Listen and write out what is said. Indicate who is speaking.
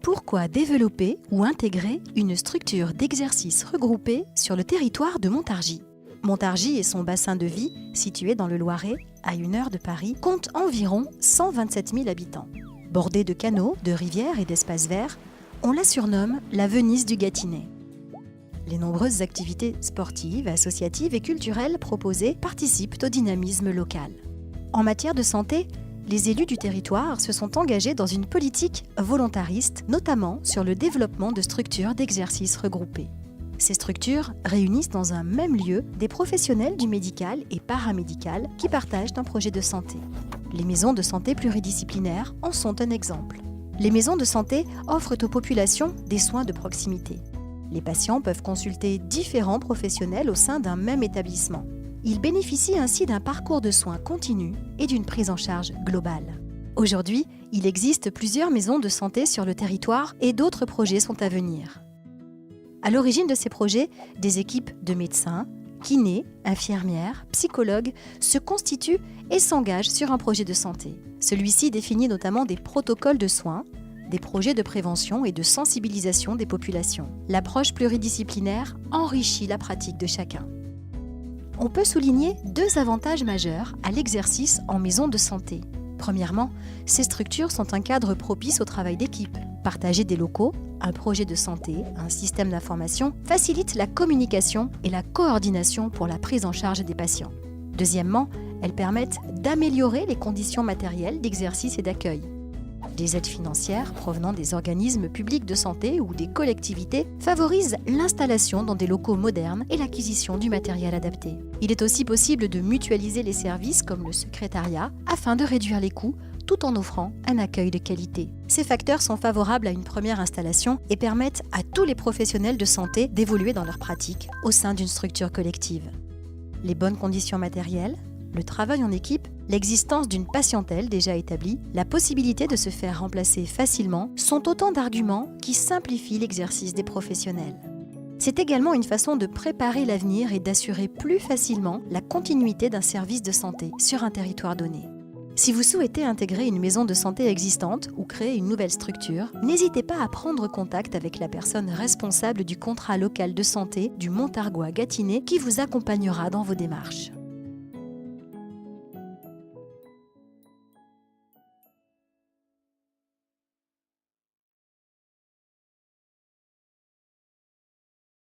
Speaker 1: Pourquoi développer ou intégrer une structure d'exercice regroupée sur le territoire de Montargis? Montargis et son bassin de vie, situé dans le Loiret, à 1 heure de Paris, compte environ 127 000 habitants. Bordé de canaux, de rivières et d'espaces verts, on la surnomme la Venise du Gâtinais. Les nombreuses activités sportives, associatives et culturelles proposées participent au dynamisme local. En matière de santé, les élus du territoire se sont engagés dans une politique volontariste, notamment sur le développement de structures d'exercice regroupées. Ces structures réunissent dans un même lieu des professionnels du médical et paramédical qui partagent un projet de santé. Les maisons de santé pluridisciplinaires en sont un exemple. Les maisons de santé offrent aux populations des soins de proximité. Les patients peuvent consulter différents professionnels au sein d'un même établissement. Ils bénéficient ainsi d'un parcours de soins continu et d'une prise en charge globale. Aujourd'hui, il existe plusieurs maisons de santé sur le territoire et d'autres projets sont à venir. À l'origine de ces projets, des équipes de médecins, kinés, infirmières, psychologues se constituent et s'engagent sur un projet de santé. Celui-ci définit notamment des protocoles de soins, des projets de prévention et de sensibilisation des populations. L'approche pluridisciplinaire enrichit la pratique de chacun. On peut souligner 2 avantages majeurs à l'exercice en maison de santé. Premièrement, ces structures sont un cadre propice au travail d'équipe. Partager des locaux, un projet de santé, un système d'information facilite la communication et la coordination pour la prise en charge des patients. Deuxièmement, elles permettent d'améliorer les conditions matérielles d'exercice et d'accueil. Des aides financières provenant des organismes publics de santé ou des collectivités favorisent l'installation dans des locaux modernes et l'acquisition du matériel adapté. Il est aussi possible de mutualiser les services comme le secrétariat afin de réduire les coûts tout en offrant un accueil de qualité. Ces facteurs sont favorables à une première installation et permettent à tous les professionnels de santé d'évoluer dans leur pratique au sein d'une structure collective. Les bonnes conditions matérielles, le travail en équipe, l'existence d'une patientèle déjà établie, la possibilité de se faire remplacer facilement sont autant d'arguments qui simplifient l'exercice des professionnels. C'est également une façon de préparer l'avenir et d'assurer plus facilement la continuité d'un service de santé sur un territoire donné. Si vous souhaitez intégrer une maison de santé existante ou créer une nouvelle structure, n'hésitez pas à prendre contact avec la personne responsable du contrat local de santé du Montargois Gâtinais qui vous accompagnera dans vos démarches.